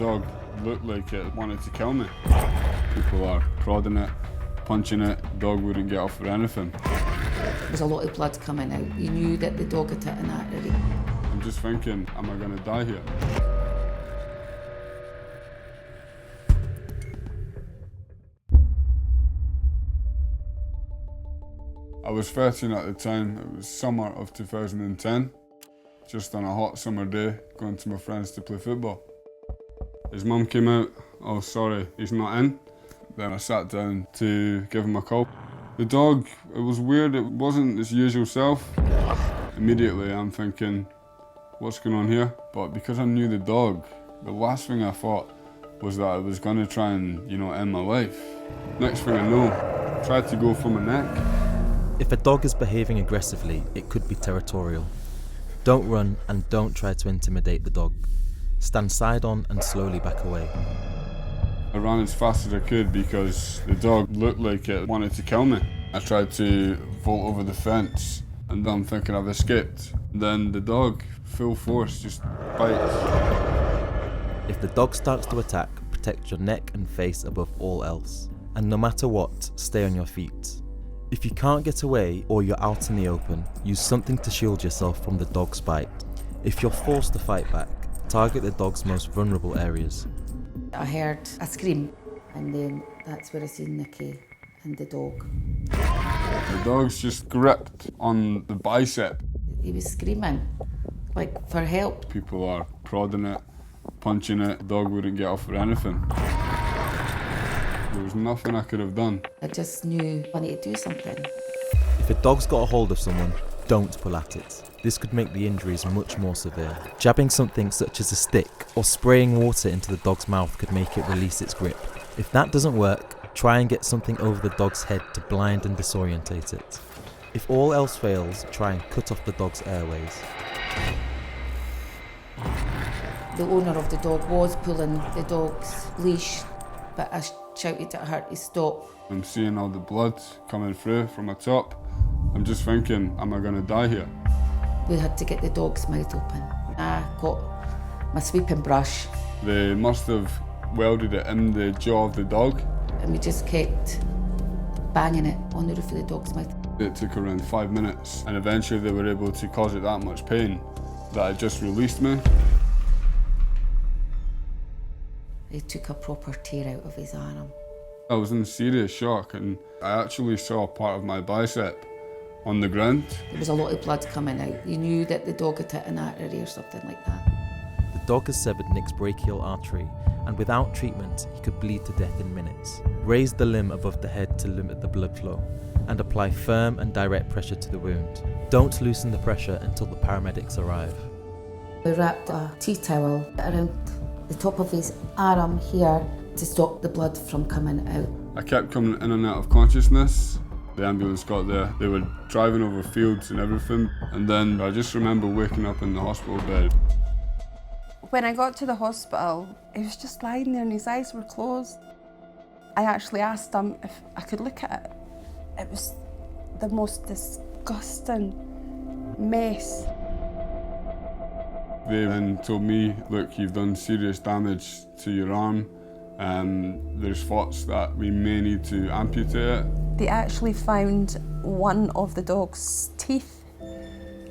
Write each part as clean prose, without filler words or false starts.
dog looked like it wanted to kill me. People are prodding it, punching it, the dog wouldn't get off for anything. There was a lot of blood coming out. You knew that the dog had hit an artery. I'm just thinking, am I going to die here? I was 13 at the time. It was summer of 2010. Just on a hot summer day, going to my friends to play football. His mum came out, "Oh sorry, he's not in." Then I sat down to give him a call. The dog, it was weird, it wasn't its usual self. Immediately I'm thinking, what's going on here? But because I knew the dog, the last thing I thought was that it was going to try and, end my life. Next thing I know, I tried to go for my neck. If a dog is behaving aggressively, it could be territorial. Don't run and don't try to intimidate the dog. Stand side on and slowly back away. I ran as fast as I could because the dog looked like it wanted to kill me. I tried to vault over the fence and I'm thinking I've escaped. Then the dog, full force, just bites. If the dog starts to attack, protect your neck and face above all else. And no matter what, stay on your feet. If you can't get away or you're out in the open, use something to shield yourself from the dog's bite. If you're forced to fight back, target the dog's most vulnerable areas. I heard a scream, and then that's where I seen Nicky and the dog. The dog's just gripped on the bicep. He was screaming, like for help. People are prodding it, punching it, the dog wouldn't get off for anything. There was nothing I could have done. I just knew I needed to do something. If a dog's got a hold of someone, don't pull at it. This could make the injuries much more severe. Jabbing something such as a stick or spraying water into the dog's mouth could make it release its grip. If that doesn't work, try and get something over the dog's head to blind and disorientate it. If all else fails, try and cut off the dog's airways. The owner of the dog was pulling the dog's leash, but I shouted at her to stop. I'm seeing all the blood coming through from my top. I'm just thinking, am I going to die here? We had to get the dog's mouth open. I got my sweeping brush. They must have welded it in the jaw of the dog. And we just kept banging it on the roof of the dog's mouth. It took around 5 minutes and eventually they were able to cause it that much pain that it just released me. He took a proper tear out of his arm. I was in serious shock and I actually saw part of my bicep on the ground. There was a lot of blood coming out. You knew that the dog had hit an artery or something like that. The dog has severed Nick's brachial artery, and without treatment, he could bleed to death in minutes. Raise the limb above the head to limit the blood flow, and apply firm and direct pressure to the wound. Don't loosen the pressure until the paramedics arrive. We wrapped a tea towel around the top of his arm here to stop the blood from coming out. I kept coming in and out of consciousness. The ambulance got there, they were driving over fields and everything, and then I just remember waking up in the hospital bed. When I got to the hospital, he was just lying there and his eyes were closed. I actually asked him if I could look at it. It was the most disgusting mess. They then told me, look, you've done serious damage to your arm. There's thoughts that we may need to amputate it. They actually found one of the dog's teeth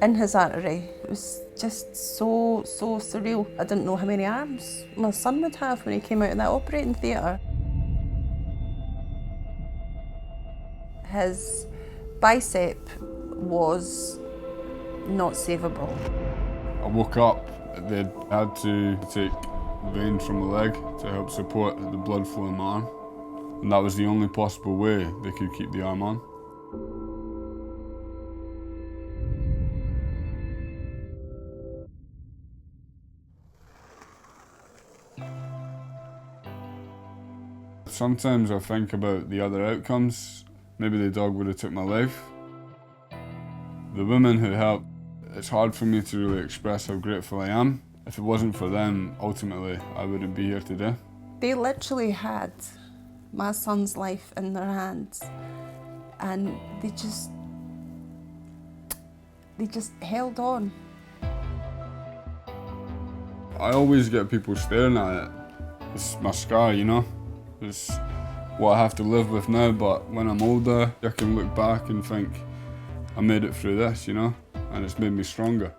in his artery. It was just so surreal. I didn't know how many arms my son would have when he came out of that operating theatre. His bicep was not savable. I woke up, they had to take veins from the leg to help support the blood flow in my arm. And that was the only possible way they could keep the arm on. Sometimes I think about the other outcomes. Maybe the dog would have took my life. The women who helped, it's hard for me to really express how grateful I am. If it wasn't for them, ultimately, I wouldn't be here today. They literally had my son's life in their hands, and they just held on. I always get people staring at it, it's my scar, you know. It's what I have to live with now, but when I'm older, I can look back and think, I made it through this, you know, and it's made me stronger.